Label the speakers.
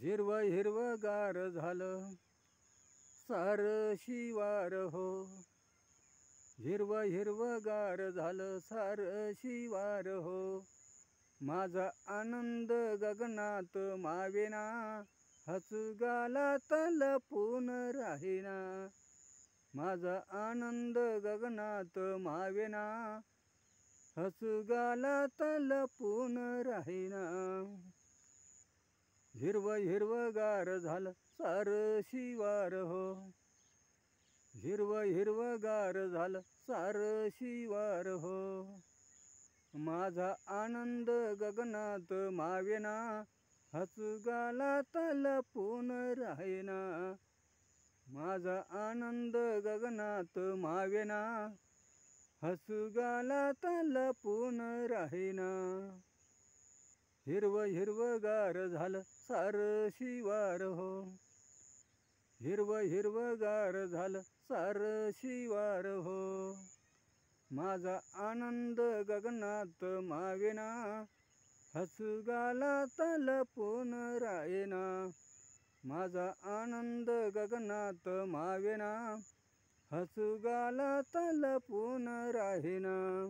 Speaker 1: हिरवं हिरवंगार झालं सारं शिवार हो. हिरवं हिरवंगार झालं सारं शिवार हो. माझा आनंद गगनात मावेना, हसू गालात लपून राहीना. माझा आनंद गगनात मावेना, हसू गालात लपून राहीना. हिरवं हिरवंगार झालं सारं शिवार हो. हिरवं हिरवंगार झालं सारं शिवार हो. माझा आनंद गगनात मावेना, हसू गालात लपून राहीना. माझा आनंद गगनात मावेना, हसू गालात लपून राहीना. हिरवं हिरवंगार झालं सारं शिवार हो. हिरवं हिरवंगार झालं सारं शिवार हो. माझा आनंद गगनात मावेना, हसू गालात लपून राहीना. माझा आनंद गगनात मावेना, हसू गालात लपून राहीना.